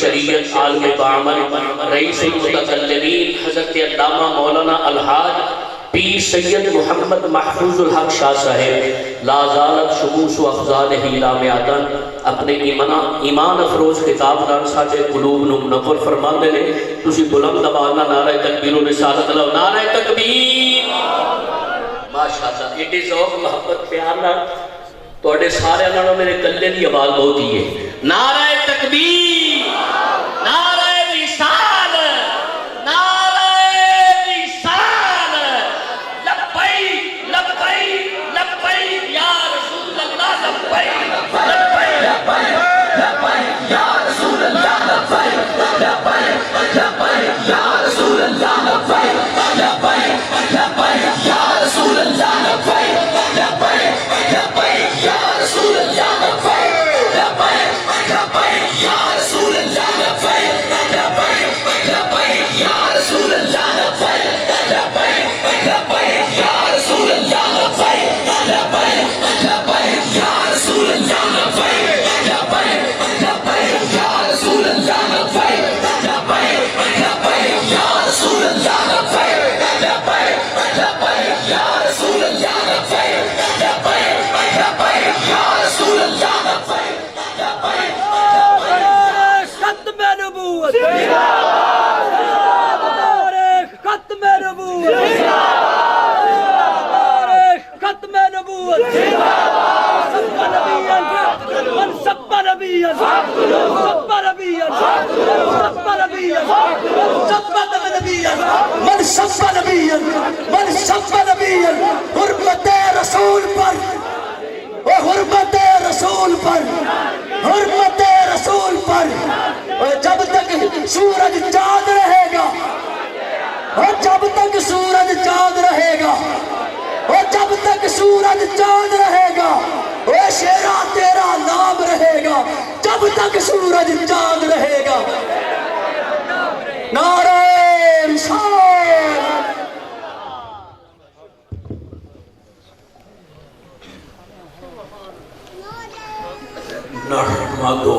شریعت عالم بعمل رئیس المتکلمین حضرت علامہ مولانا الحاج پیر سید محمد محفوظ الحق شاہ صاحب لا زالت شموس و افضالہ لا معدن اپنے ایمان افروز خطاب نال ساڈے قلوب نو منور فرما دے نے تسی بلند آواز نال نعرہ تکبیر و رسالت اللہ نعرہ تکبیر ماشاءاللہ ایڈی ذوق محبت پیار نال تواڈے سارے نالوں میرے کلے دی آواز بہت ہی ہے نعرہ تکبیر نعرہ رسالت نعرہ رسالت لبیک لبیک لبیک یا رسول اللہ لبیک لبیک لبیک یا رسول اللہ لبیک لبیک لبیک یا رسول اللہ لبیک لبیک لبیک یا رسول اللہ لبیک لبیک لبیک یا رسول اللہ لبیک لبیک لبیک یا رسول اللہ لبیک لبیک لبیک یا رسول اللہ لبیک لبیک لبیک یا رسول اللہ لبیک لبیک لبیک یا رسول اللہ لبیک لبیک لبیک یا رسول اللہ لبیک لبیک لبیک یا رسول اللہ لبیک لبیک لبیک یا رسول اللہ لبیک لبیک لبیک یا رسول اللہ لبیک ختم نبوت ختم نبوت ختم نبوت من سب نبیا سب نبیا سب نبیا سب نبیا من سب نبیا من سب نبیا حرمت رسول پر حرمت رسول پر حرمت رسول پر جب تک سورج چاند رہے گا اور جب تک سورج چاند رہے گا اور جب تک سورج چاند رہے گا اے شیرا تیرا نام رہے گا جب تک سورج چاند رہے گا نعرہ رسالت نحمدہ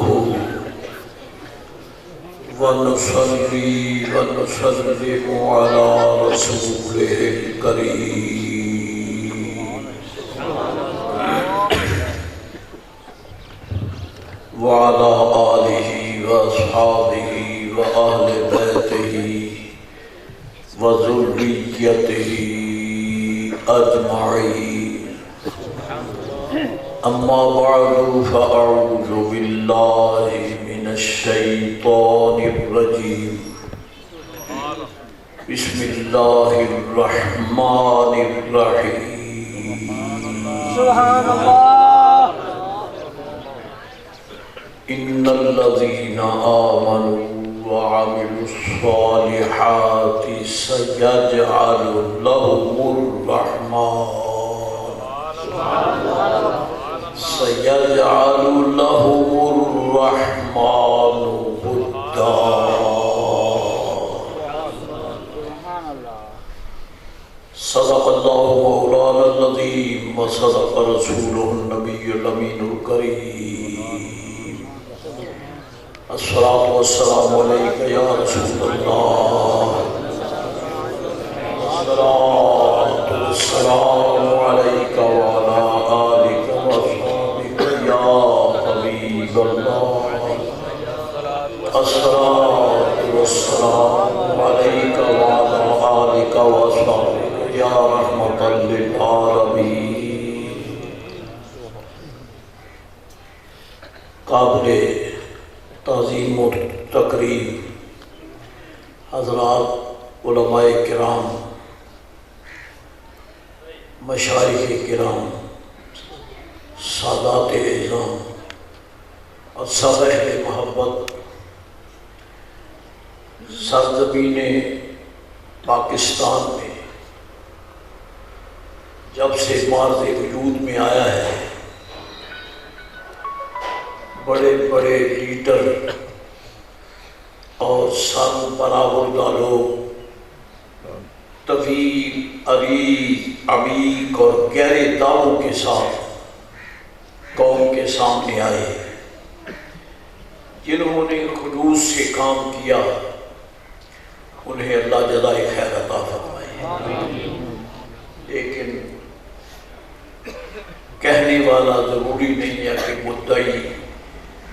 ونصلی ونسلم علی رسولہ الکریم وعلی آلہ واصحابہ وآل بیتہ وذریتہ اجمعین اما بعد فاعوذ باللہ من الشیطان الرجیم بسم اللہ الرحمن الرحیم سبحان اللہ ان الذین آمنوا وعملوا الصالحات سيجعل لهم الرحمن سيجعل لهم الرحمن ودا صدق الله مولانا العظيم وصدق رسوله النبي الأمين الكريم الصلاة والسلام عليك يا رسول الله الصلاة والسلام عليك وعلى آلك وصحبك يا حبيب الله الصلاة والسلام عليك وعلى آلك وصحبك يا رحمة للعالمين قابل تعظیم و تکریم حضرات علماء کرام مشایخ کرام سادات اعظام اور سب اہل محبت سرزمین پاکستان میں جب سے مارز وجود میں آیا ہے بڑے بڑے لیڈر اور سن برآوردہ لوگ طویل عریض عمیق اور گہرے دعووں کے ساتھ قوم کے سامنے آئے جنہوں نے خلوص سے کام کیا انہیں اللہ جزائے خیر عطا فرمائے، لیکن کہنے والا ضروری نہیں ہے کہ مدعی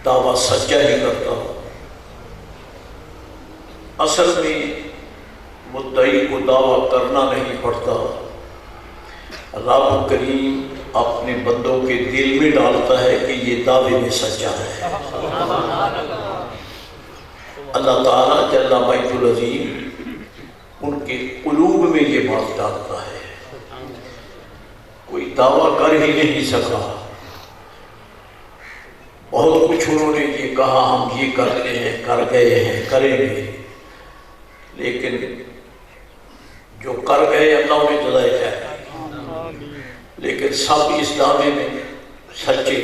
دعویٰ سچا ہی کرتا ہو۔ اصل میں مدعی کو دعویٰ کرنا نہیں پڑتا، رب کریم اپنے بندوں کے دل میں ڈالتا ہے کہ یہ دعوے میں سچا ہے۔ اللہ تعالیٰ جل مجد العظیم ان کے قلوب میں یہ بات ڈالتا ہے۔ کوئی دعویٰ کر ہی نہیں سکا، بہت کچھ انہوں نے یہ کہا ہم یہ کرتے ہیں، کر گئے ہیں، کریں گے، لیکن جو کر گئے اللہ انہیں جزائے خیر، لیکن سب اس دعوے میں سچے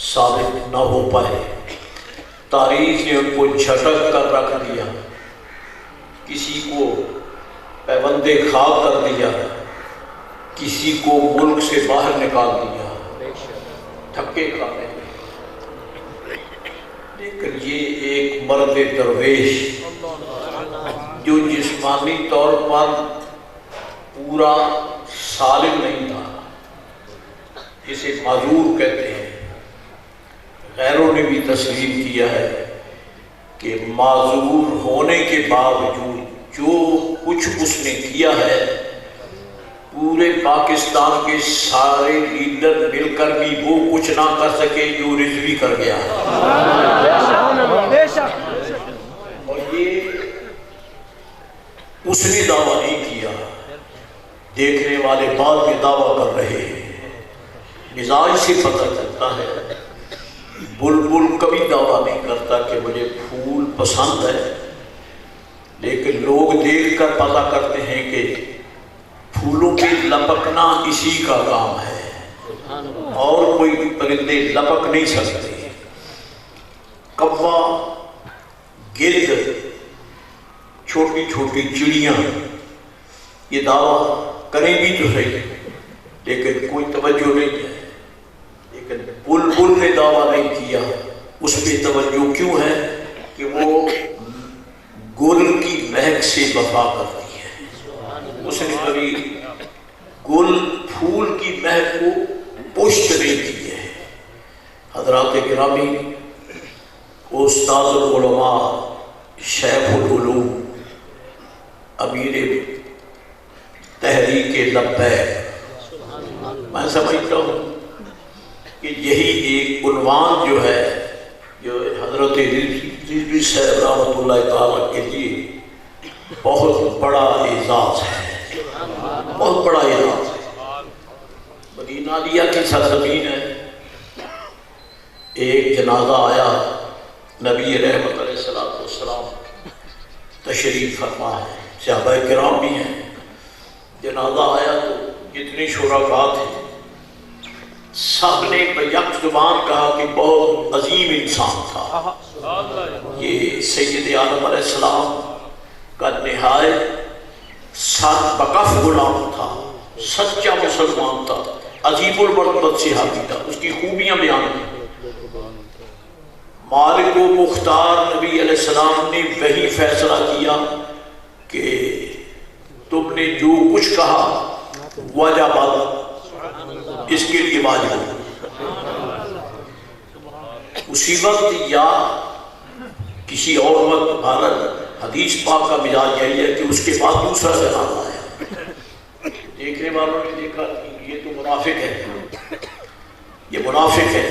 ثابت نہ ہو پائے۔ تاریخ نے ان کو جھٹک کر رکھ دیا، کسی کو پیوند خاک کر دیا، کسی کو ملک سے باہر نکال دیا، دھکے کھانے میں۔ لیکن یہ ایک مرد درویش جو جسمانی طور پر پورا سالم نہیں تھا، جسے معذور کہتے ہیں، غیروں نے بھی تسلیم کیا ہے کہ معذور ہونے کے باوجود جو کچھ اس نے کیا ہے پورے پاکستان کے سارے لیڈر مل کر بھی وہ کچھ نہ کر سکے جو رضوی کر گیا ہے۔ اور یہ اس نے دعویٰ نہیں کیا، دیکھنے والے بعد میں دعویٰ کر رہے ہیں۔ مزاج سے پتہ چلتا ہے، بلبل کبھی دعویٰ نہیں کرتا کہ مجھے پھول پسند ہے، لیکن لوگ دیکھ کر پتہ کرتے ہیں کہ پھولوں پہ لپکنا اسی کا کام ہے، اور کوئی پرندے لپک نہیں سکتے۔ کوا، گرد، چھوٹی چھوٹی چڑیاں یہ دعویٰ کریں بھی تو صحیح، لیکن کوئی توجہ نہیں ہے۔ لیکن بلبل نے دعویٰ نہیں کیا، اس پہ توجہ کیوں ہے کہ وہ گل کی مہک سے وفا کرتی ہے۔ اس نے کبھی گل پھول کی مہک کو پشت نہیں کی ہے۔ حضرات گرامی، استاد العلماء، شیخ العلوم، امیر تحریک لبیک، میں سمجھتا ہوں کہ یہی ایک عنوان جو ہے جو حضرت رضوی صاحب رحمۃ اللہ تعالیٰ کے لیے بہت بڑا اعزاز ہے، بہت بڑا اعزاز ہے۔ مدینہ علیہ کی سرزمین ہے، ایک جنازہ آیا، نبی رحمت علیہ السلام تشریف فرما ہے، صحابہ کرام بھی ہیں۔ جنازہ آیا تو جتنے شرکاء تھے سب نے بیک زبان کہا کہ بہت عظیم انسان تھا، یہ سید عالم علیہ السلام کا نہایت سات بکف غلام تھا، سچا مسلمان تھا، عظیم المرتبت صحابی تھا، اس کی خوبیاں بیان ہیں۔ مالک و مختار نبی علیہ السلام نے وہی فیصلہ کیا کہ تم نے جو کچھ کہا واجب، اس کے لیے واجب۔ اسی وقت یا کسی اور وقت بھارت حدیث پاک کا مزاج یہی ہے کہ اس کے بعد دوسرا جنازہ آیا، دیکھنے والوں نے دیکھا یہ تو منافق ہے، یہ منافق ہے،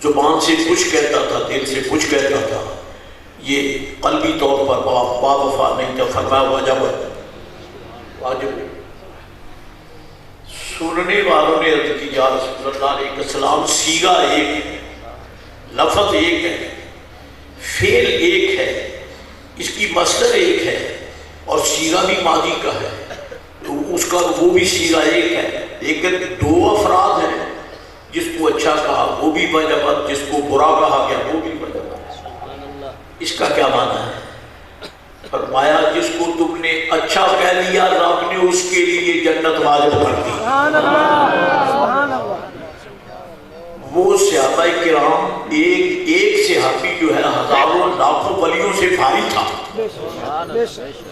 زبان سے کچھ کہتا تھا، دل سے کچھ کہتا تھا، یہ قلبی طور پر با وفا نہیں تھا، فرمایا واجب۔ سننے والوں نے عرض کی یا رسول اللہ علیہ السلام، صیغہ ایک ہے، لفظ ایک ہے، فعل ایک ہے، اس کی مصدر ایک ہے، اور صیغہ بھی ماضی کا ہے، تو اس کا وہ بھی صیغہ ایک ہے، لیکن دو افراد ہیں، جس کو اچھا کہا وہ بھی وجبت، جس کو برا کہا گیا وہ بھی وجبت۔ اس کا کیا معنی ہے؟ فرمایا جس کو تم نے اچھا کہہ لیا رب نے اس کے لیے جنت واجب کر دی۔ وہ صحابہ کرام ایک صحابی جو ہے ہزاروں لاکھوں ولیوں سے بھاری تھا،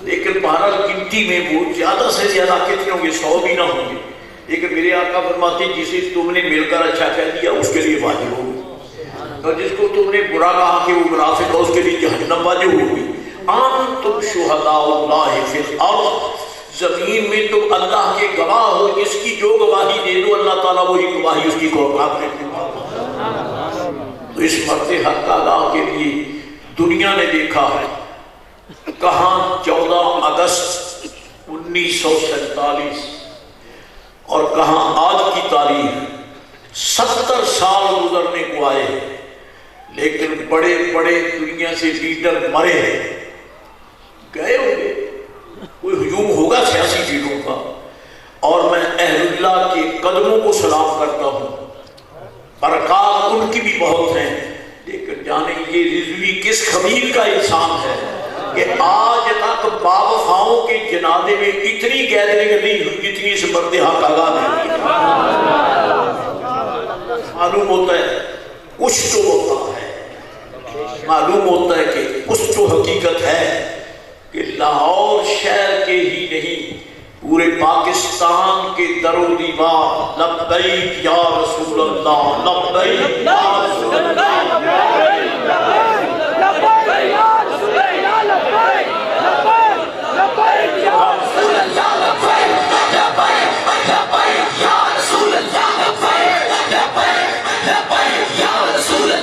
لیکن بہرحال گنتی میں وہ زیادہ سے زیادہ کتنے ہوں گے، 100 بھی نہ ہوں گے، لیکن میرے آقا فرماتے ہیں جسے تم نے مل کر اچھا کہہ دیا اس کے لیے واجب ہوگی، اور جس کو تم نے برا کہا کہ وہ منافق ہے اس کے لیے جہنم واجب ہوگی۔ انتم شہداء اللہ فی الارض، زمین میں تم اللہ کے گواہ ہو، اس کی جو گواہی دے دو اللہ تعالیٰ وہی گواہی اس کی قرآن میں۔ تو اس مرد حق اللہ کے لیے دنیا نے دیکھا ہے کہاں 14 اگست 1947 اور کہاں آج کی تاریخ 70 سال گزرنے کو آئے، لیکن بڑے بڑے دنیا سے لیڈر مرے ہیں، گئے ہوں گے، کوئی ہجوم ہوگا سیاسی چیزوں کا، اور میں اہل اللہ کے قدموں کو سلام کرتا ہوں، برکات ان کی بھی بہت ہیں، لیکن جانے یہ رضوی کس خبیر کا انسان ہے کہ آج تک باوفاؤں کے جنازے میں اتنی گیدرنگ نہیں ہوئی جتنی اس مرد حق آگاہ نے۔ معلوم ہوتا ہے کچھ تو ہوتا ہے، معلوم ہوتا ہے کہ کچھ تو حقیقت ہے کہ لاہور شہر کے ہی نہیں پورے پاکستان کے در و دیوار لبیک یا رسول اللہ، لبیک یا رسول اللہ، لبیک یا رسول اللہ، لبیک یا رسول اللہ، لبیک یا رسول اللہ، لبیک یا رسول اللہ، لبیک یا رسول اللہ،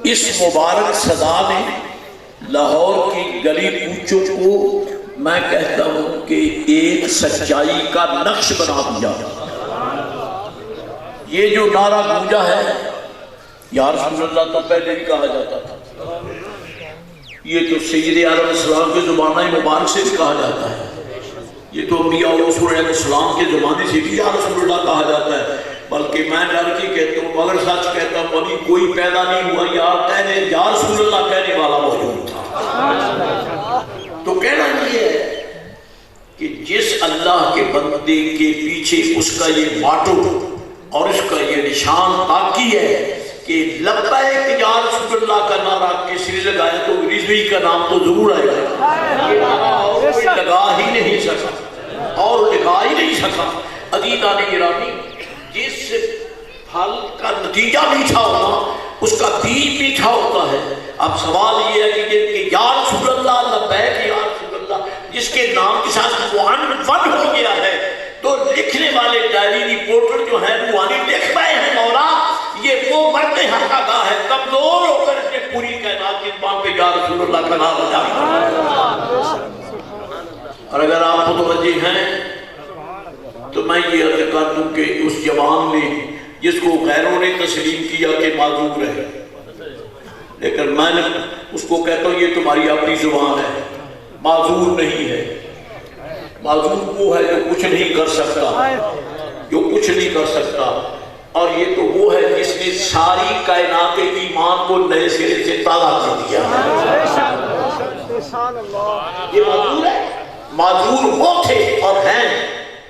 اس مبارک صدا نے لاہور کی گلی کوچوں کو میں کہتا ہوں کہ ایک سچائی کا نقش بنا دیا۔ یہ جو نعرہ گونجا ہے یا رسول اللہ تو پہلے بھی کہا جاتا تھا، یہ تو سید عالم السلام کے زمانہ مبارک سے بھی کہا جاتا ہے، یہ تو انبیاء اور رسول علیہ السلام کے زمانے سے بھی یا رسول اللہ کہا جاتا ہے، بلکہ میں ڈر کے کہتا ہوں مگر سچ کہتا ہوں ابھی کوئی پیدا نہیں ہوا یا رسول اللہ کہنے والا موجود تھا۔ تو کہنا یہ ہے کہ جس اللہ کے بندے کے پیچھے اس کا یہ ماٹو اور اس کا یہ نشان باقی ہے کہ لبیک یا رسول اللہ کا نعرہ کس نے لگایا تو رضوی کا نام تو ضرور آئے گا، یہ نعرہ اور کوئی لگا ہی نہیں سکا اور لگا ہی نہیں سکا۔ عزیزان گرامی، جس پھل کا نتیجہ میٹھا ہونا اس کا بیج میٹھا ہوتا ہے۔ اب سوال یہ ہے کہ یا رسول اللہ، لبیک یا رسول اللہ، جس کے نام کے ساتھ ون ہو گیا ہے تو لکھنے والے ڈائری رپورٹر جو ہیں روحانی لکھ پائے ہیں مولا یہ وہ مرد حق آگاہ ہے، کمزور ہو کر اس نے پوری کائنات کی زبان پہ یا رسول اللہ کا نام لگایا۔ اور اگر آپ متوجہ ہیں تو میں یہ عرض کر دوں کہ اس جوان نے جس کو غیروں نے تسلیم کیا کہ معذور ہے، لیکن میں نے اس کو کہتا ہوں یہ تمہاری اپنی زبان ہے، معذور نہیں ہے۔ معذور وہ ہے جو کچھ نہیں کر سکتا، جو کچھ نہیں کر سکتا، اور یہ تو وہ ہے جس نے ساری کائنات ایمان کو نئے سرے سے تازہ کر دیا۔ یہ معذور ہے، معذور وہ تھے اور ہیں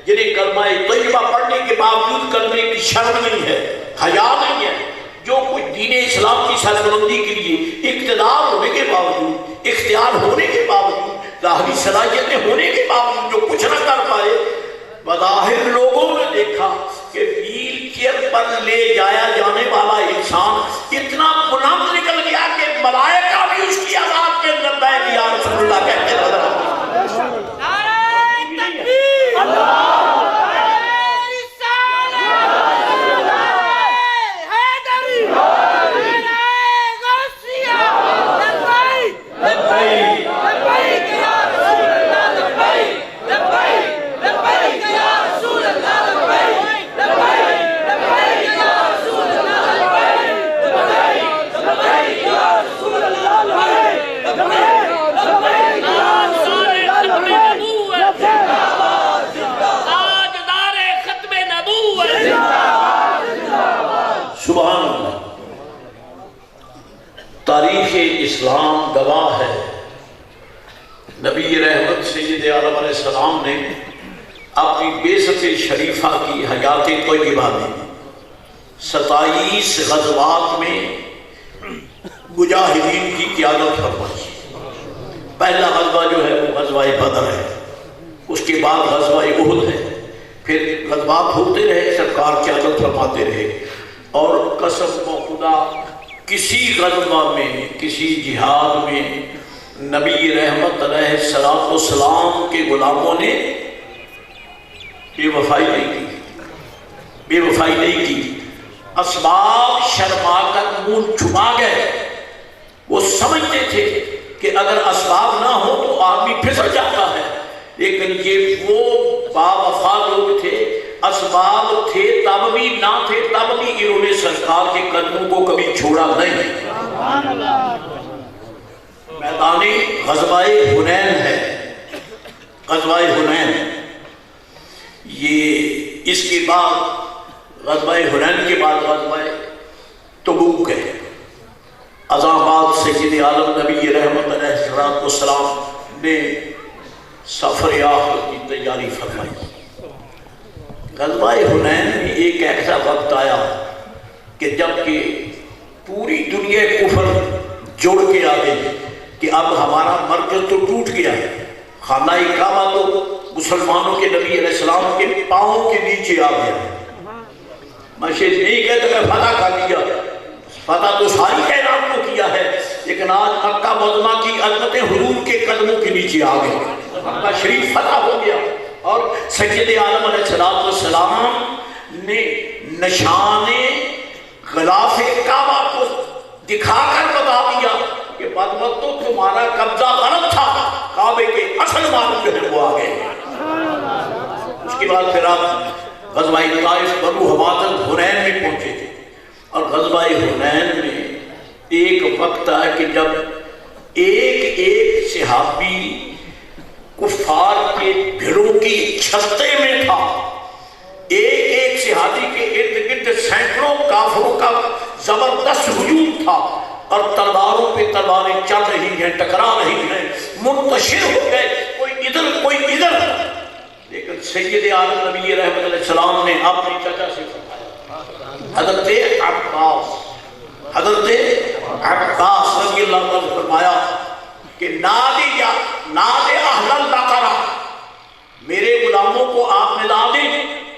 جنہیں کلمہ طیبہ پڑھنے کے باوجود کرنے کی شرم نہیں ہے، حیا نہیں ہے، جو کچھ دین اسلام کی سربلندی کے لیے اقتدار ہونے کے باوجود، اختیار ہونے کے باوجود، ظاہری صلاحیتیں ہونے کے باوجود جو کچھ نہ کر پائے، بظاہر لوگوں نے دیکھا کہ ویل چیئر پر لے جایا جانے والا انسان اتنا بلند نکل گیا کہ ملائکہ بھی اس کی آواز کے لبیک یا رسول اللہ کہتے ہیں۔ نعرہ تکبیر، اللہ تاریخ اسلام گواہ ہے نبی رحمت سید عالم علیہ السلام نے اپنی بعثت شریفہ کی حیات طیبہ میں 27 غزوات میں مجاہدین کی قیادت فرمائی۔ پہلا غزوہ جو ہے وہ غزوہ بدر ہے، اس کے بعد غزوہ احد ہے، پھر غزوات ہوتے رہے، سرکار قیادت فرماتے رہے۔ اور قسم و خدا کسی غزوہ میں، کسی جہاد میں نبی رحمت علیہ السلام کے غلاموں نے بے وفائی نہیں کی، بے وفائی نہیں کی۔ اسباب شرما کر منہ چھپا گئے۔ وہ سمجھتے تھے کہ اگر اسباب نہ ہو تو آدمی پھسل جاتا ہے، لیکن یہ وہ با وفا لوگ تھے، اسباب تھے تب بھی نہ تھے تب بھی انہوں نے سرکار کے قدموں کو کبھی چھوڑا نہیں۔ میدان غزوہ حنین ہے، غزوہ حنین، یہ اس کے بعد غزوہ حنین کے بعد غزوہ تبوک ہے۔ ازاں بعد سید عالم نبی رحمت علیہ السلام نے سفر آخرت کی تیاری فرمائی۔ غزوہ حنین میں ایک ایسا وقت آیا کہ جب کہ پوری دنیا کفر جوڑ کے آ گئی کہ اب ہمارا مرکز تو ٹوٹ گیا ہے، خانہ کعبہ تو مسلمانوں کے نبی علیہ السلام کے پاؤں کے نیچے آ گیا ہے۔ میں شیخ نہیں کہتا کہ فتح کر لیا، فتح تو ساری کائنات کو کیا ہے، لیکن آج مکہ معظمہ کی عظمتیں حضور کے قدموں کے نیچے آ گئی، مکہ شریف فتح ہو گیا۔ اور سید عالم علیہ السلام نے نشان غلاف کعبہ کو دکھا کر بتا دیا کہ بدمت تو تمہارا قبضہ غلط تھا، کعبے کے اصل مالک جو ہے وہ آ گئے۔ اس کے بعد پھر آپ غزوہ طائف بنو حوازن حنین میں پہنچے تھے، اور غزوہ حنین میں ایک وقت آیا کہ جب ایک صحابی کفار کے گھروں کی چھتے میں تھا، ایک صحابی کے ارد گرد سینکڑوں کافروں کا زبردست ہجوم تھا، اور تلواروں پہ تلواریں چل رہی ہیں، ٹکرا رہی ہیں، منتشر ہو گئے، کوئی ادھر کوئی ادھر۔ لیکن سید عالم نبی رحمت علیہ السلام نے اپنی چچا سے فرمایا، حضرت عباس رضی اللہ عنہ فرمایا کہ نادی اہل البقرہ، میرے غلاموں کو آپ ندا دیں۔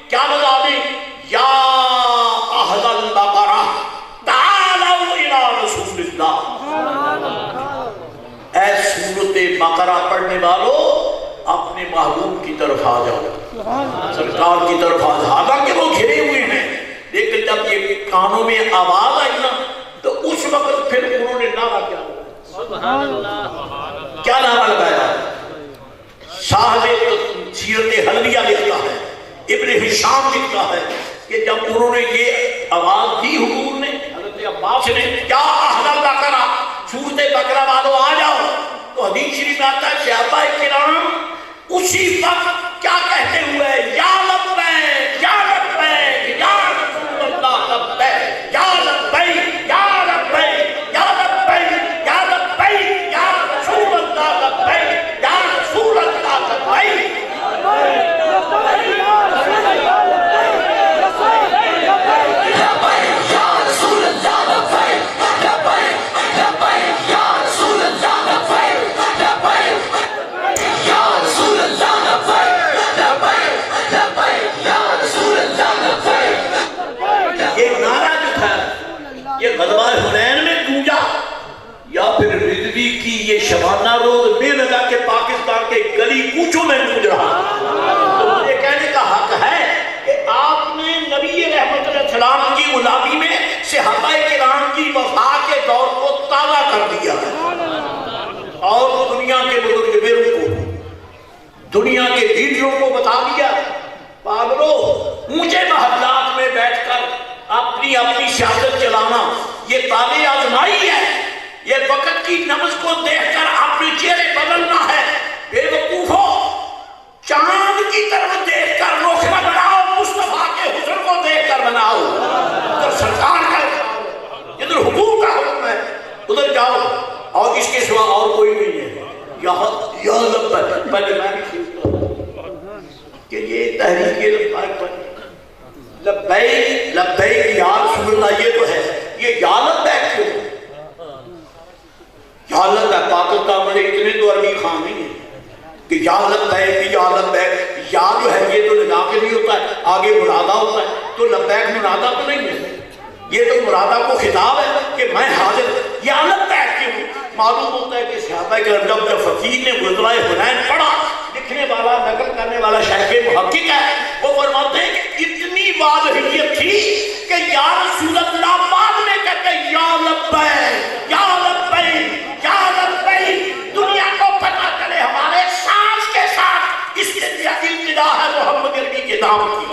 کیا ندا دیں؟ یا اہل البقرہ تعالوا الی رسول اللہ، اے سورۃ بقرہ پڑھنے والوں اپنے محبوب کی طرف آ جاؤ، سرکار کی طرف آ جاؤ۔ حالانکہ وہ گھرے ہوئے ہیں، لیکن جب یہ کانوں میں آواز آئی نا تو اس وقت پھر انہوں نے نعرہ کیا نعرہ لگایا؟ صاحب سیرت حلویہ لکھتا ہے، ابن ہشام لکھتا ہے کہ جب انہوں نے یہ آواز دی حضور نے، حضرت عباس نے، کیا اہل البقرہ، سورۃ بقرہ والوں آ جاؤ، تو حدیث شریف میں آتا ہے صحابہ کرام اسی وقت کیا کہتے ہوئے، یا لبیک یا لبیک یا رسول اللہ لبیک یا لبیک یا لبیک یا لبیک یا لبیک یا رسول اللہ لبیک یا رسول اللہ لبیک۔ شبانہ روز میں لگا کہ پاکستان کے گلی کوچوں میں گونج رہا، تو مجھے کہنے کا حق ہے کہ آپ نے نبی رحمت علیہ السلام کی غلامی میں صحابہ کرام کی وفا کے دور کو تازہ کر دیا ہے، اور دنیا کے بزرگ کو، دنیا کے لیڈروں کو بتا دیا، پاگلو اونچے محلات میں بیٹھ کر اپنی سیاست چلانا یہ تابع آزمائی ہے، یہ وقت کی نبض کو دیکھ کر اپنے چہرے بدلنا ہے۔ بے وقوفو، چاند کی طرف دیکھ کر رخ نہ بناؤ، مصطفیٰ کے حسن کو دیکھ کر بناؤ۔ ادھر سرکار کا حکم ہے، ادھر حکومت کا حکم ہے، ادھر جاؤ، اور اس کے سوا اور کوئی نہیں ہے۔ یا تحریک لبیک پر لبیک لبیک یا رسول اللہ یہ تو ہے، یہ یا لبیک کیوں؟ یا لبیک پاکستان میں اتنے تو عربی خان نہیں ہیں کہ یا لبیک یا لبیک، یا جو ہے یہ تو لگا کے نہیں ہوتا ہے، آگے مرادہ ہوتا ہے، تو لبیک مرادہ تو نہیں ہے، یہ تو مرادہ کو خطاب ہے کہ میں حاضر یا لبیک کیوں؟ معلوم ہوتا ہے کہ صحابہ کرام جب فقیر نے غزوہ حنین پڑھا، لکھنے والا نقل کرنے والا شیخ محقق ہے، وہ فرماتے ہیں کہ اتنی واضحیت تھی کہ یا رسول اللہ بعد میں کہتے یا لبیک یا لبیک یا لبیک، دنیا کو پتہ چلے ہمارے سانس کے ساتھ اس کے لیے ابتدا ہے محمد عربی کے نام کی۔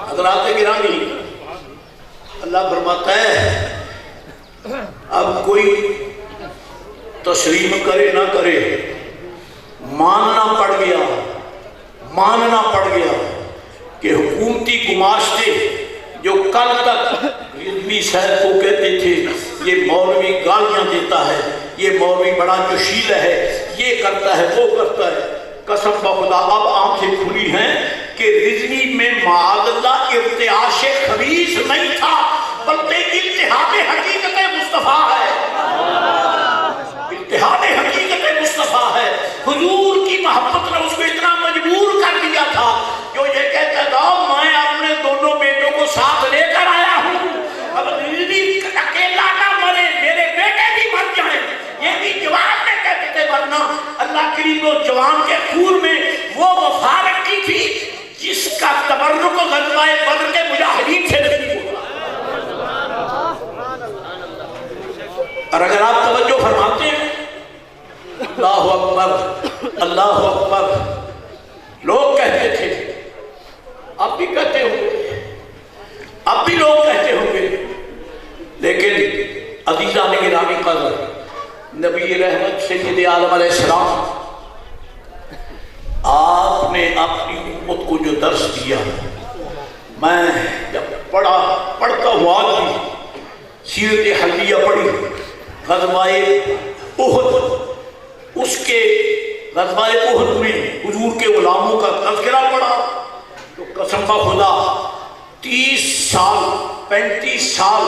حضرات گرامی، اللہ فرماتا ہے اب کوئی تسلیم کرے نہ کرے، ماننا پڑ گیا کہ حکومتی گماشتے جو کل تک رضوی صاحب کو کہتے تھے یہ مولوی گالیاں دیتا ہے، یہ مولوی بڑا جوشیل ہے، یہ کرتا ہے وہ کرتا ہے، قسم بخدا اب آنکھیں کھلی ہیں کہ رضوی میں معاذ اللہ ارتعاش خبیث نہیں تھا بلکہ اتحاد حقیقت مصطفیٰ ہے، اتحاد حقیقت مصطفیٰ ہے۔ حضور کی محبت نے اس کو اتنا مجبور کر دیا تھا جو یہ کہتا تھا میں اپنے دونوں بیٹوں کو ساتھ لے کر آیا ہوں، اب رضوی اکیلا نہ مرے، میرے بیٹے بھی مر جائیں، یہ بھی جوان میں کہتے تھے، ورنہ اللہ کریم و جوان کے خون میں وہ وفا رکھی تھی جس کا تبرک غزوہ بدر کے مجاہدین سے نہیں ہوا۔ اور اگر آپ توجہ فرماتے ہیں اللہ اکبر اللہ اکبر، لوگ کہتے تھے، اب بھی کہتے ہوں گے، اب بھی لوگ کہتے ہوں گے، لیکن عزیزان گرامی قدر نبی رحمت سید عالم علیہ السلام آپ نے اپنی امت کو جو درس دیا، میں جب پڑھتا ہوا بھی سیرت حلیہ پڑھی، غزوہ احد، اس کے غزوہ احد میں حضور کے غلاموں کا تذکرہ پڑھا تو قسم خدا 30 سال 35 سال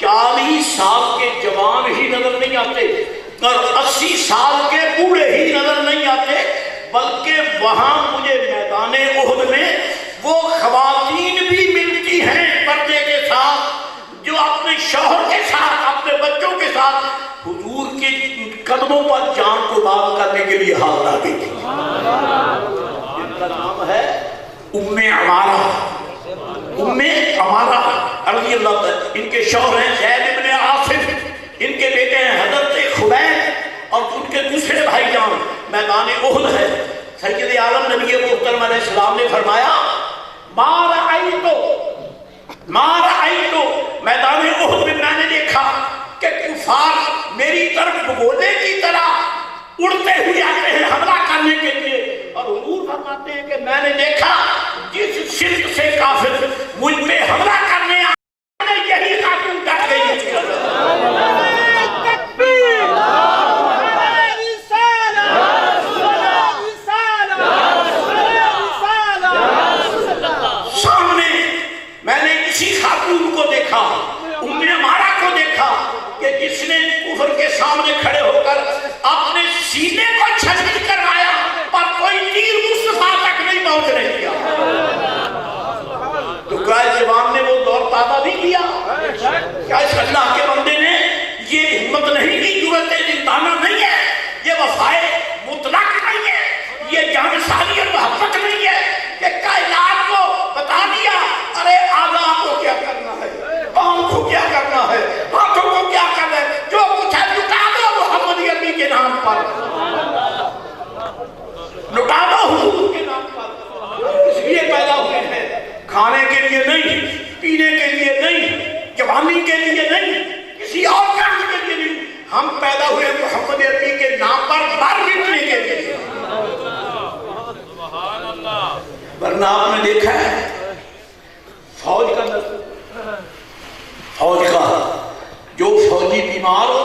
40 سال کے جوان ہی نظر نہیں آتے اور 80 سال کے بوڑھے ہی نظر نہیں آتے، بلکہ وہاں مجھے میدان احد میں وہ خواتین بھی ملتی ہیں پردے کے ساتھ جو اپنے شوہر کے ساتھ اپنے بچوں کے ساتھ حضور کے قدموں پر جان قربان کرنے کے لیے حاضر آ گئی تھی۔ ان کا نام ہے ام عمارہ رضی اللہ تعالیٰ، ان کے شوہر ہیں زید بن عاصم، ان کے بیٹے ہیں حضرت خبیب اور ان کے دوسرے بھائی جان۔ میدان احد ہے، سید عالم نبی محترم علیہ السلام نے فرمایا ما رأیتو میدان احد میں میں نے دیکھا کہ کفار میری طرف بگولے کی طرح اڑتے ہوئے آتے ہیں حملہ کرنے کے لیے، اور حضور فرماتے ہیں کہ میں نے دیکھا جس شرک سے کافر مجھ پہ حملہ کرنے آنے یہی خاتون ڈٹ گئی۔ سامنے میں نے اسی خاتون کو دیکھا، ام عمارہ کو دیکھا کہ جس نے کفر کے سامنے کھڑے ہو کر اپنے سینے کو چھلنی کروایا پر کوئی تیر مصطفیٰ تک نہیں پہنچنے دیا۔ تو کیا جوان نے وہ دور تازہ نہیں کیا؟ کیا اس اللہ کے بندے نے یہ ہمت نہیں کی، جرأت زندانہ نہیں ہے، یہ وفائے مطلق نہیں ہے، یہ جان سالیت محبت نہیں ہے کہ کائنات کو بتا دیا ارے اعضاء کو کیا کرنا ہے، پاؤں کو کیا کرنا ہے، ہاتھوں کو کیا کرنا ہے، جو کچھ ہے لٹا دو محمد عربی کے نام پر، لٹا دو حضور کے نام پر۔ اس لیے پیدا ہوئے ہیں، کھانے کے لیے نہیں، پینے کے لیے نہیں، جوانی کے لیے نہیں، کسی اور کام کے لیے نہیں، ہم پیدا ہوئے محمد عربی کے نام پر مر مٹنے کے لیے۔ ورنہ آپ نے دیکھا ہے فوج کا فوجی بیمار ہو،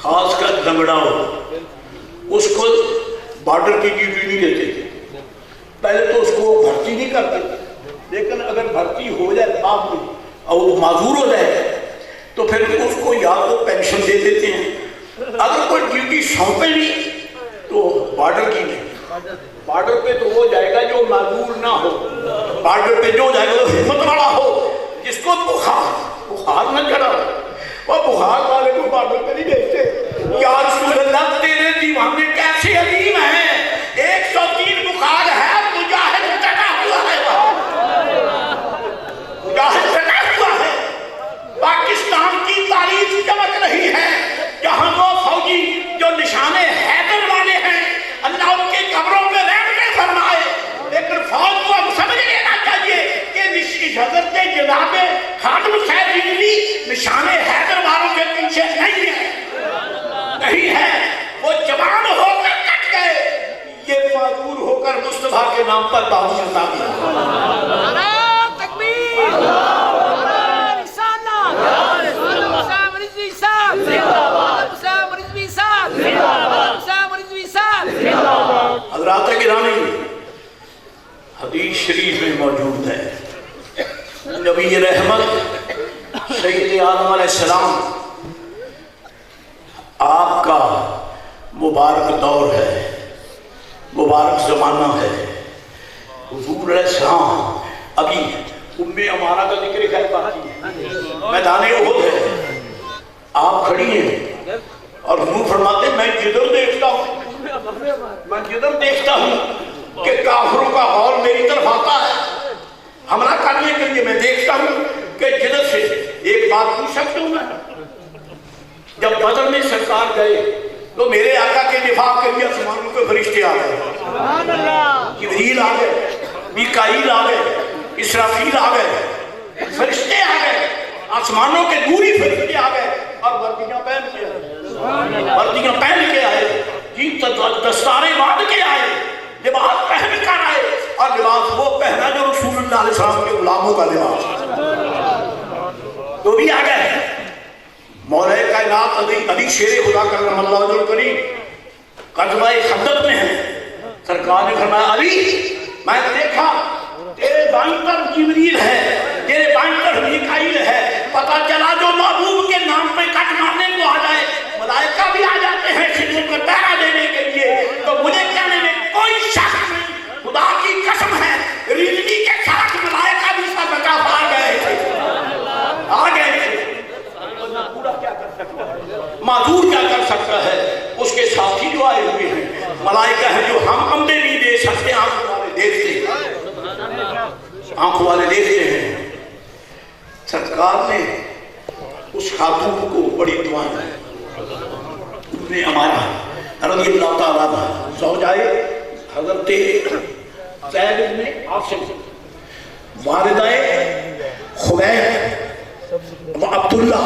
خاص کر لنگڑا ہو، اس کو بارڈر کی ڈیوٹی نہیں دیتے تھے. پہلے تو اس کو بھرتی نہیں کرتے تھے، لیکن اگر بھرتی ہو جائے آپ میں اور وہ معذور ہو جائے تو پھر اس کو یا تو پینشن دے دیتے ہیں. اگر کوئی ڈیوٹی سونپے نہیں تو بارڈر کی نہیں. بارڈر پہ تو وہ جائے گا جو معذور نہ ہو، بارڈر پہ جو جائے گا وہ ہمت والا ہو، جس کو بخار نہ چڑھا. وہ بخار والے کو بارڈر پہ نہیں بھیجتے. یا رسول اللہ تیرے دیوانے کیسے عظیم ہیں، 103 بخار ہے، مجاہد ٹٹا ہوا ہے، مجاہد ٹٹا ہوا ہے. پاکستان کی تاریخ چمک رہی ہے جہاں وہ فوجی جو نشانے حیدر والے ہیں، اللہ ان کے قبروں میں رحمتیں فرمائے. لیکن فوج کو ہم سمجھ لینا چاہیے کہ حضرت جناب خادم صاحب رضوی نشانے حیدر والوں کے پیچھے نہیں ہے، نہیں ہے. وہ جوان ہو کر کٹ گئے، یہ معذور ہو کر مصطفیٰ کے نام پر باوی عطا کیا. حضرات گرامی، حدیث شریف میں موجود ہے نبی رحمت سید عالم علیہ السلام آپ کا مبارک دور ہے، مبارک زمانہ ہے. حضور علیہ السلام ابھی ام امارہ کا ذکر خیر باقی ہے، میدان احد ہے، آپ کھڑی ہیں اور حضور فرماتے ہیں میں جدھر دیکھتا ہوں، میں جدھر دیکھتا ہوں کہ کافروں کا غور میری طرف آتا ہے حملہ کرنے کے لیے، میں دیکھتا ہوں کہ جدھر سے ایک بات پوچھ سکتا ہوں. میں جب بدر میں سرکار گئے تو میرے آقا کے دفاع کے لیے آسمانوں کے فرشتے آ گئے، جبریل آ گئے، میکائیل آ گئے، اسرافیل آ گئے، فرشتے آ گئے، آسمانوں کے دوری فرشتے آ گئے اور وردیاں پہن کے آئے، وردیاں پہن کے آئے، دستاریں باندھ کے آئے، لباس پہن کر آئے، اور لباس وہ پہنا جو رسول اللہ علیہ السلام کے غلاموں کا لباس. تو بھی آ گئے. مولا کائنات علی شیر خدا کرم اللہ وجہ کریم غزوہ خندق میں ہے. سرکار نے فرمایا علی میں نے دیکھا تیرے بائیں طرف جبریل ہے، تیرے بائیں طرف میکائیل ہے. پتہ چلا جو محبوب کے نام پہ کٹ مارنے کو آ جائے ملائکہ بھی آ جاتے ہیں خدمت کو پہرا دینے کے لیے. تو مجھے کہنے میں کوئی شک نہیں، خدا کی قسم ہے رضوی کے ساتھ ملائکہ بھی سب بچا آ گئے تھے، آ گئے تھے. پورا کیا کر سکتا ہے، معذور کیا کر سکتا ہے. اس کے ساتھی جو آئے ہوئے ہیں ملائکہ ہیں جو ہم عمدے نہیں دے سکتے، آنکھ والے دیکھتے ہیں، آنکھ والے دیکھتے ہیں. سرکار نے اس خاتون کو بڑی دعائیں انہیں ہمارا رضی اللہ تعالیٰ عنہ زوجائے حضرت زید بن عاصم، والدہ خبیب و عبداللہ،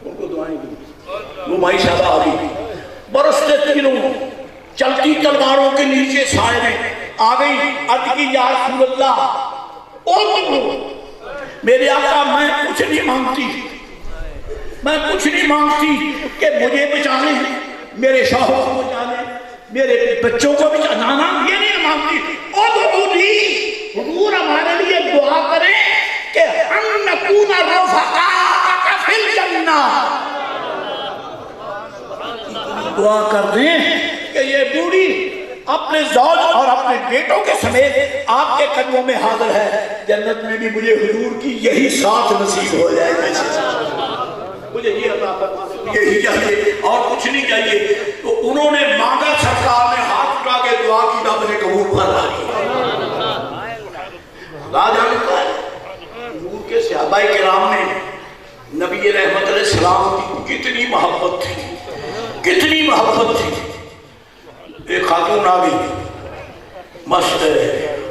ان کو دعائیں دی. وہ بھائی صاحب آگئی برستے تینوں چلتی تلواروں کے نیچے سائے میں آ گئی. عرض کی یا رسول اللہ او میرے آقا میں کچھ نہیں مانگتی، میں کچھ نہیں مانگتی کہ مجھے بچانے، میرے شوہر کو بچانے، میرے بچوں کو بچانا، یہ نہیں مانگتی. حضور ہمارے لیے دعا کریں کہ ہم نکون رفقاء فی الجنہ، دعا کر دیں کہ یہ بوڑھی اپنے زوج اور اپنے بیٹوں کے سمیت آپ کے قدموں میں حاضر ہے، جنت میں بھی مجھے حضور کی یہی ساتھ نصیب ہو جائے گا. مجھے یہ عطا فرما، یہی چاہیے اور کچھ نہیں چاہیے. تو انہوں نے مانگا، سرکار نے ہاتھ اٹھا کے دعا کی، رب نے قبول فرما لی. خدا جانتا ہے حضور کے صحابہ کرام میں نبی رحمت علیہ السلام کی کتنی محبت تھی، کتنی محبت تھی. ایک خاتون آ گئی مست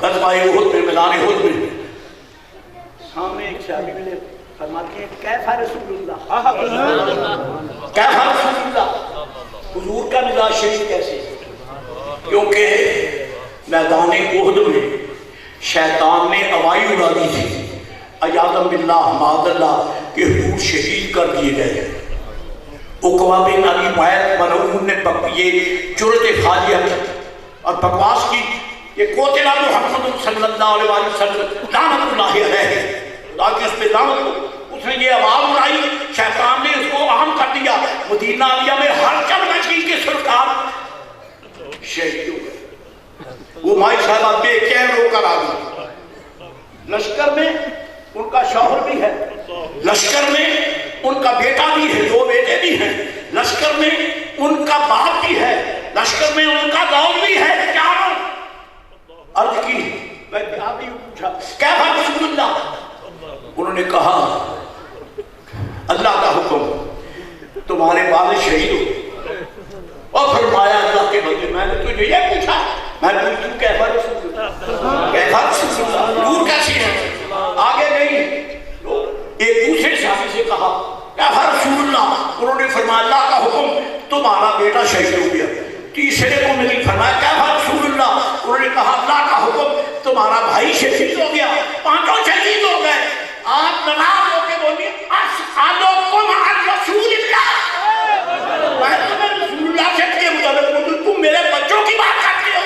غزوہ احد میں، میدان احد میں، سامنے ایک صحابی ملے، فرماتے ہیں کیفا رسول اللہ، کیفا رسول اللہ، حضور کا مزاج شریف کیسے؟ کیونکہ میدان احد میں شیطان نے اوائی اڑا دی تھی، عیاذ باللہ معاذ اللہ، کہ حضور شہید کر دیے گئے. عقبہ بن ابی معیط ملعون نے یہ جرأت فاجعہ کی اور بکواس کی کہ قتل محمد صلی اللہ علیہ وسلم لعنت اللہ علیہ، تاکہ اس پہ لعنت ہو. اس نے یہ آواز اٹھائی، شیطان نے اس کو عام کر دیا. مدینہ علیہ میں ہر چل مچی کے سرکار شہید ہو گئے. وہ مائی صاحبہ بے چین ہو کر آ گئی. لشکر میں ان کا شوہر بھی ہے، لشکر میں ان کا بیٹا بھی ہے، 2 بیٹے بھی ہیں، لشکر میں ان کا باپ بھی ہے، لشکر میں ان کا داؤد بھی ہے. کیا عرض کی، میں بھی پوچھا کیفا رسول اللہ؟ انہوں نے کہا اللہ کا حکم تمہارے والد شہید ہو. اور فرمایا اللہ کے بندے میں نے تجھے یہ پوچھا، میں نے پوچھوں کیفا رسول اللہ، کیفا رسول اللہ، دور کیسی ہے. آگے گئی ایک دوسرے صحابی سے کہا کیفا رسول اللہ، انہوں نے فرمایا اللہ کا حکم تمہارا بیٹا شہید ہو گیا. تیسرے کو نہیں فرمایا کیفا رسول اللہ، انہوں نے کہا اللہ کا حکم تمہارا بھائی شہید ہو گیا. 5 شہید ہو گئے. آپ نماز ہو کے بولیے اسألکم عن رسول اللہ، میں تمہیں رسول اللہ سے کے مطابق بولوں، تم میرے بچوں کی بات کرتے ہو.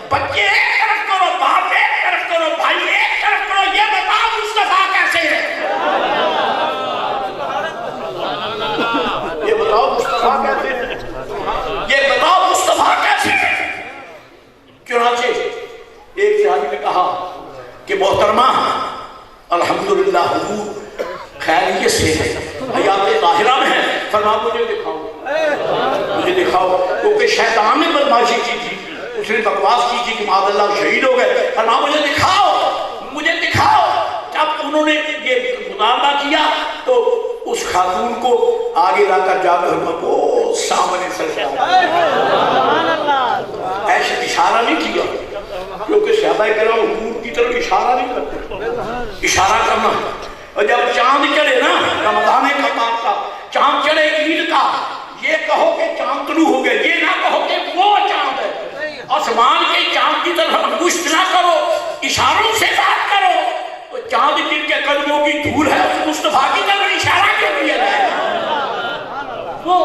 بچے ایک طرف کرو، باپ ایک طرف کرو، بھائی ایک طرف کرو. یہ بتاؤ مصطفیٰ کیسے ہے، یہ بتاؤ مصطفیٰ کیسے ہے، یہ بتاؤ مصطفیٰ کیسے ہے. چنانچہ ایک صحابی نے کہا کہ محترمہ الحمدللہ حضور خیریت سے ہے، حیات طاہرہ میں ہے. فرما مجھے دکھاؤ، مجھے دکھاؤ، کیونکہ شیطان نے بدماشی کی تھی، اس نے بکواس کی تھی کہ معاذ اللہ شہید ہو گئے. فرما مجھے دکھاؤ، مجھے دکھاؤ. جب انہوں نے یہ مطالبہ کیا تو اس خاتون کو آگے لا کر جا کر وہ سامنے سرکار ایسے اشارہ نہیں کیا، کیونکہ صحابہ کرام حضور کی طرف اشارہ نہیں کرتے. اشارہ کرنا، اور جب چاند چڑھے نا رمضان کا پاک کا چاند چڑھے عید کا، یہ کہو کہ چاند طلوع ہو گئے، یہ نہ کہو کہ وہ چاند ہے. آسمان کے چاند کی طرف انگشت نہ کرو، اشاروں سے بات کرو. تو چاند جن کے قدموں کی دھول ہے اس مصطفیٰ کی طرف اشارہ کیوں کیا جائے؟ وہ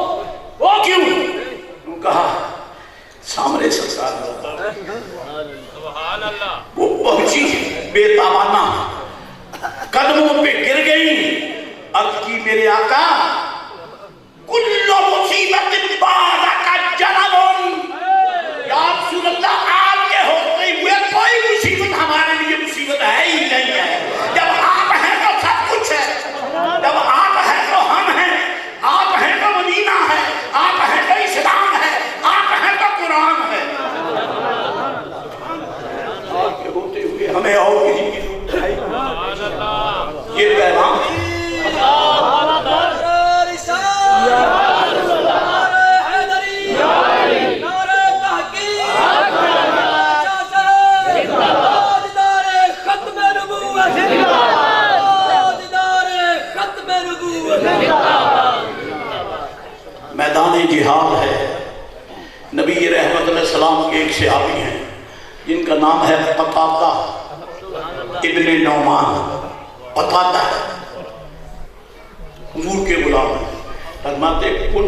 کیوں؟ انہوں کہا سامنے سرکار وہ پہنچی بے تابانہ قدموں پہ گر گئی. عرض کی میرے آقا کل مصیبت بعدک جلب، یا رسول اللہ آپ کے ہوتے ہوئے کوئی مصیبت ہمارے لیے مصیبت ہے ہی نہیں ہے. جب آپ ہیں تو سب کچھ ہے، جب آپ ہیں تو ہم ہیں، آپ ہیں تو مدینہ ہے، آپ ہیں تو اسلام ہے، آپ ہیں تو قرآن ہے. آپ کے ہوتے ہوئے ہمیں اور کسی کی ضرورت ہے. یہ پیغام میدان جہاد ہے. نبی رحمت علیہ السلام کے ایک صحابی ہیں جن کا نام ہے قتادہ ابن نعمان. قتادہ حضور کے غلام ہیں. فرماتے کن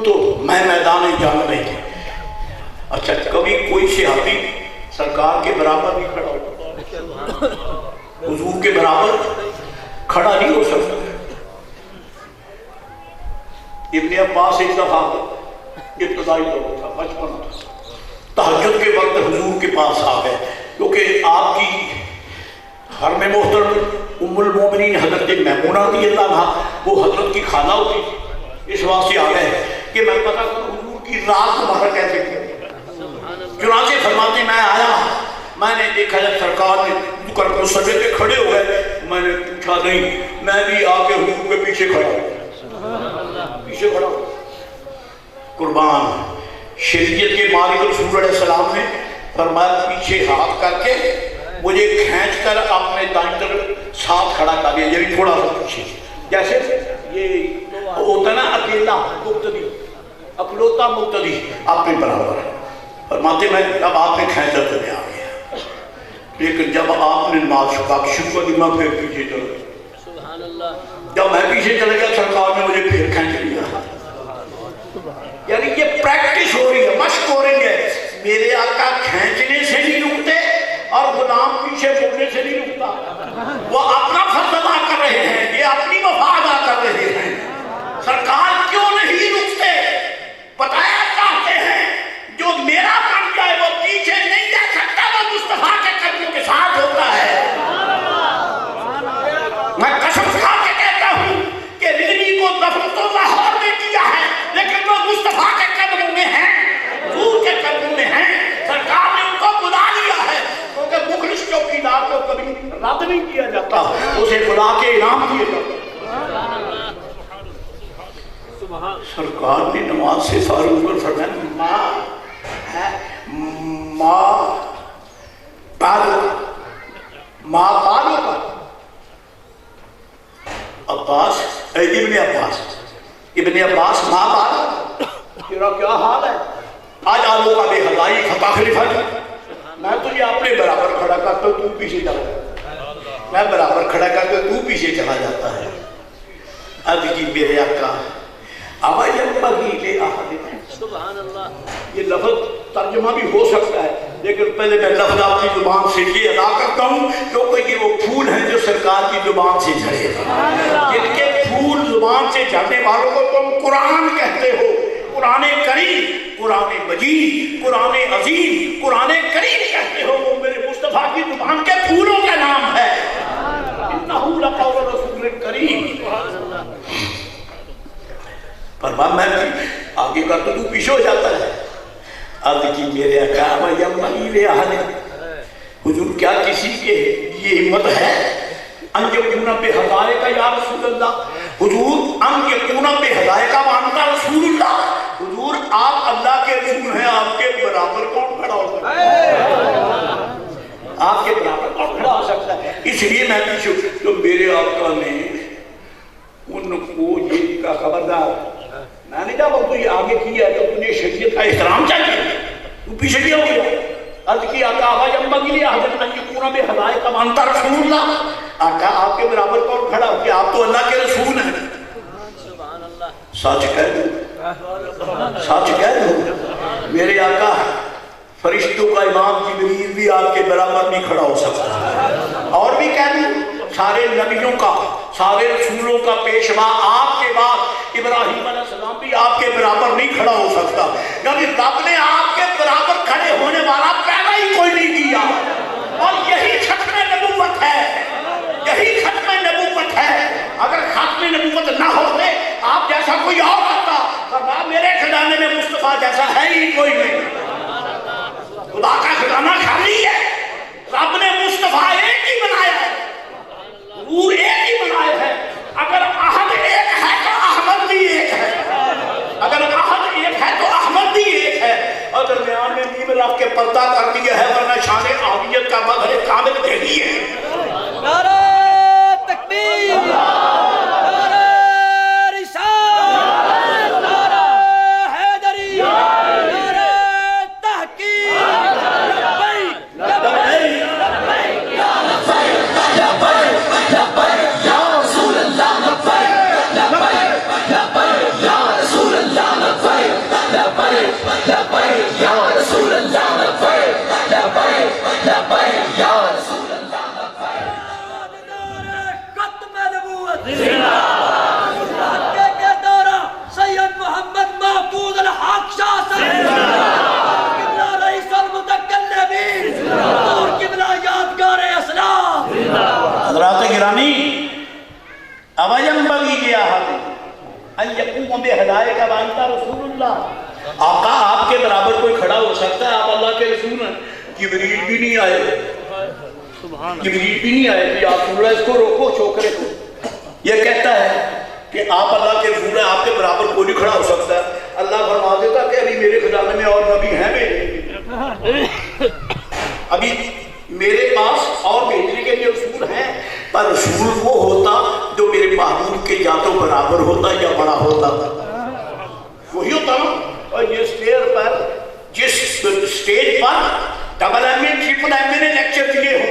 تو میں میدان جنگ میں تھا. اچھا کبھی کوئی صحابی سرکار کے برابر نہیں کھڑا ہوتا، حضور کے برابر کھڑا نہیں ہو سکتا. ابن عباس ایک دفعہ ابتدائی دور تھا، بچپن تھا، تہجد کے وقت حضور کے پاس آ گئے، کیونکہ آپ کی حرم محترم ام المومنین حضرت میمونہ رضی اللہ عنہا وہ حضرت کی خالہ ہوتی تھی. اس واسطے آ گئے کہ میں پتہ کروں حضور کی رات مبارک کیسے کی. چنانچہ فرماتے میں آیا، میں نے دیکھا جب سرکار نے کر کو سجدے پہ کھڑے ہو گئے، میں نے پوچھا نہیں، میں بھی آ کے حضور کے پیچھے کھڑا ہوں، پیچھے کھڑا ہوں. قربان شریعت کے مالک رسول علیہ السلام نے فرمایا پیچھے ہاتھ کر کے مجھے کھینچ کر اپنے دائیں طرف ساتھ کھڑا کر دیا، یعنی تھوڑا سا پیچھے، جیسے یہ ہوتا نا اکیلا مقتدی، اکلوتا مقتدی اپنے برابر. فرماتے میں اب آپ نے کھینچا تو میں آ گیا، لیکن جب آپ نے نماز شکا شکر میں پھر پیچھے چل گئے. جب میں پیچھے چلا گیا سرکار نے مجھے پھر کھینچ لیا. یعنی یہ پریکٹس ہو رہی ہے, مشق ہو رہی ہے. میرے آقا کھینچنے سے نہیں رکتے اور غلام پیچھے بولنے سے نہیں رکتا. وہ اپنا فرض ادا کر رہے ہیں, یہ اپنی وفا ادا کر رہے ہیں. سرکار کیوں نہیں رکتے؟ بتایا چاہتے ہیں جو میرا بن جائے وہ پیچھے نہیں جا سکتا, وہ مصطفیٰ کے قدموں کے ساتھ ہوتا ہے. میں قسم کھا کے کہتا ہوں کہ رضوی کو دفن تو لاہور میں کیا ہے, لیکن وہ مصطفیٰ کے قدموں میں ہیں, حضور کے قدموں میں ہیں. سرکار نے ان کو بلا لیا ہے, کیونکہ مخلص چوکیدار کو کبھی رد نہیں کیا جاتا, اسے بلا کے انعام دیے جاتا. سرکار نے نماز سے فاروق پر فرمایا ماں پالو کا عباس, ابن عباس ماں پالو, تیرا کیا حال ہے؟ آج آلو کا بے حضائی فتح خلیفہ جی, میں تجھے اپنے برابر کھڑا کرتا ہوں, تو پیچھے چلا جاتا. میں برابر کھڑا کرتا ہوں, تو پیچھے چلا جاتا ہے. اب جی میرے آقا سبحان اللہ, یہ لفظ ترجمہ بھی ہو سکتا ہے, لیکن پہلے میں لفظ آپ کی زبان سے یہ ادا کرتا ہوں کیونکہ یہ وہ پھول ہیں جو سرکار کی زبان سے جھڑے, جن کے پھول زبان سے جھڑنے والوں کو تم قرآن کہتے ہو. قرآن کریم, قرآن مجید, قرآن عظیم, قرآن کریم کہتے ہو, وہ میرے مصطفیٰ کی زبان کے پھولوں کا نام ہے. انہو لقول رسول کریم. پر میں آگے کا تو پیچھے ہو جاتا ہے. اب کی میرے آقا حضور کیا کسی کے یہ ہمت ہے ان یکون بہدایک یا رسول اللہ؟ حضور ان یکون بہدایک وانت رسول اللہ, حضور آپ اللہ کے رسول ہیں, آپ کے برابر کون کھڑا ہو سکتا ہے؟ آپ کے برابر کون کھڑا ہو سکتا ہے؟ اس لیے میں پیچھے, تو میرے آقا نے ان کو یہ کا خبردار, میں نے جب تو یہ آگے کیا ہے تو تجھے شریعت کا احترام چاہیے, تو پیچھے کیا ہو گیا؟ عرض کی آقا آقا جمع کے لیے حضرت نہیں پورا میں ہدایت مانتا رسول اللہ. آقا آپ کے برابر کون کھڑا ہو کہ آپ تو اللہ کے رسول ہیں. سچ کہہ دوں, سچ کہہ دوں, میرے آقا فرشتوں کا امام جبریل بھی آپ کے برابر نہیں کھڑا ہو سکتا. اور بھی کہہ دوں, سارے نبیوں کا, سارے رسولوں کا پیشوا آپ کے بعد ابراہیم علیہ السلام بھی آپ کے برابر نہیں کھڑا ہو سکتا. یعنی رب نے آپ کے برابر کھڑے ہونے والا پیدا ہی کوئی نہیں کیا, اور یہی ختم نبوت ہے, یہی ختم نبوت ہے. اگر ختم نبوت نہ ہوتے آپ جیسا کوئی اور ہوتا, ورنہ میرے خزانے میں مصطفیٰ جیسا ہے ہی کوئی نہیں. خدا کا خزانہ خالی ہے, رب نے مصطفیٰ ایک ہی بنایا ہے, نور ایک ہی بنایا ہے. اگر احد ایک ہے تو احمد بھی ایک ہے, اگر احد ایک ہے تو احمد بھی ایک ہے, اور درمیان میں نیم رکھ کے پردہ کر دیا ہے, ورنہ شان عالیت کا مظہر کامل یہی ہے. نعرہ تکبیر, نعرہ رسالت, نعرہ حیدری, نعرہ تحقیق, لبیک لبیک لبیک یا لبیک یا رسول اللہ, لبیک لبیک لبیک یا رسول اللہ, لبیک لبیک لبیک یا رسول اللہ, لبیک لبیک لبیک یا رسول اللہ. سید محمد محفوظ الحق شاہ قبلہ رئیس المتکلمین, اور قبلہ یادگار اسلام. حضرات گرامی, اویم بگی گیا ان یقوم بہدایک وانت رسول اللہ. آقا آپ کے برابر کوئی کھڑا ہو سکتا ہے, آپ اللہ کے رسول ہیں. جبریل بھی نہیں آئے, جبریل بھی نہیں آئے کہ آپ سن رہے اس کو روکو چھوکرے کو. یہ کہتا ہے کہ آپ اللہ کے رسول ہیں, آپ کے برابر کوئی نہیں کھڑا ہو سکتا ہے. اللہ فرما دیتا کہ ابھی میرے خزانے میں اور نبی ہیں بھی, ابھی میرے پاس اور بھیجنے کے لیے رسول ہیں, پر رسول وہ ہوتا جو میرے محبوب کے یا تو برابر ہوتا یا بڑا ہوتا, وہی ہوتا نا. اور یہ اسٹیج پر, جس اسٹیج پر ڈبل ایم اے ٹرپل ایم اے نے لیکچر دیے ہو,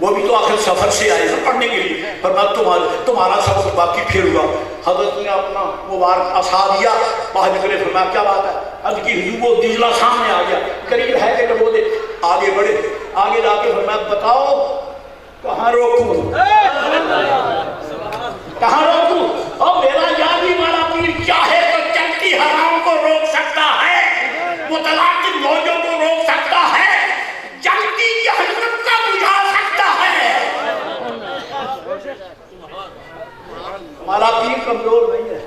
وہ بھی تو آخر سفر سے آئے نا پڑھنے کے لیے، فرمایا تمہارا سبق باقی پھر ہوا۔ حضرت نے اپنا مبارک عصا دیا، باہر نکلے، فرمایا کیا بات ہے؟ عرض کی حضور وہ دجلہ سامنے آ گیا، قریب ہے کہ بولے، آگے بڑھے، آگے جا کے فرمایا بتاؤ کہاں روکوں، کہاں روکوں؟ اور میرا یادی والا پیر چاہے تو چلتی حرام کو روک سکتا ہے، متلاطم موجوں کو روک سکتا ہے، جلتی جہنم کا بجھا سکتا ہے۔ ہمارا پیر کمزور نہیں ہے،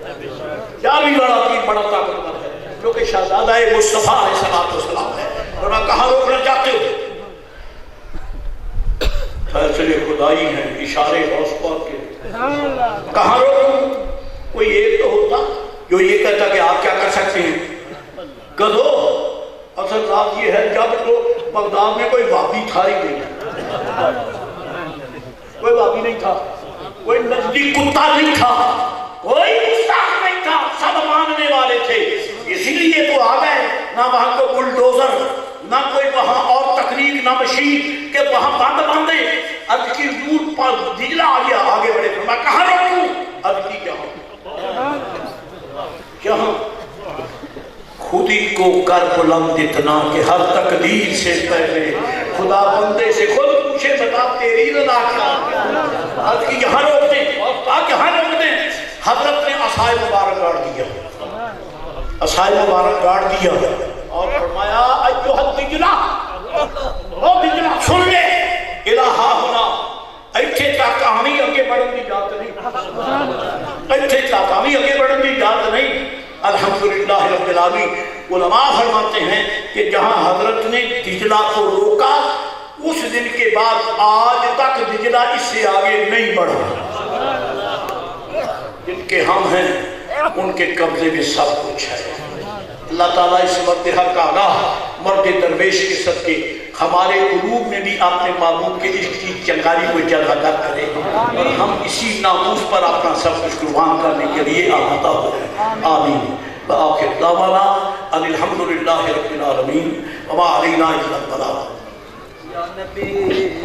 یادی والا پیر بڑا طاقتور ہے، جو کہ شہزادہ مصطفیٰ علیہ السلام ہے۔ اور میں کہاں روکنا چاہتے ہو؟ فیصلے خدائی ہیں، اشارے غوث پاک کے، کہاں روکوں؟ کوئی ایک تو ہوتا جو یہ کہتا کہ آپ کیا کر سکتے ہیں، گدھو۔ اصل بات یہ ہے جب تو بغداد میں کوئی وابی تھا ہی نہیں، کوئی وابی نہیں تھا، کوئی نزدیک کتا نہیں تھا، کوئی مستاق نہیں تھا، سب ماننے والے تھے۔ اسی لیے تو آ گئے، نہ وہاں کو بلڈوزر، نہ کوئی وہاں اور تکنیک، نہ مشین کہ وہاں بند باندھے۔ اب کی دور پر دجلہ آ گیا، آگے بڑھے، میں کہاں روکوں؟ اب کی جہاں خود ہی کو کر بلند اتنا کہ ہر تقدیر سے پہلے خدا بندے سے خود پوچھے بتا تیری رضا کیا؟ اب کی یہاں روک دیں، یہاں روک دیں۔ حضرت نے عصائے مبارک گاڑ دیا، عصائے مبارک گاڑ دیا اور فرمایا ایھا الدجلہ، او دجلہ سن لے، الہا ہونا ایتھے تک کہانی اگے بڑھن دی اجازت نہیں، ایتھے تک کہانی اگے بڑھن دی اجازت نہیں۔ الحمدللہ رب العالمین۔ علماء فرماتے ہیں کہ جہاں حضرت نے دجلہ کو روکا، اس دن کے بعد آج تک دجلہ اس سے آگے نہیں بڑھا۔ جن کے ہم ہیں ان کے قبضے میں سب کچھ ہے۔ اللہ تعالیٰ اس وقت حق آگاہ مرد درویش کے صدقے ہمارے قلوب میں بھی اپنے معبود کے عشق کی چنگاری کو جلوہ گر کرے اور ہم اسی ناموس پر اپنا سب کچھ قربان کرنے کے لیے آمادہ ہو جائیں۔ آمین۔ وآخر دعوانا ان الحمدللہ رب العالمین وما علینا الا البلاغ۔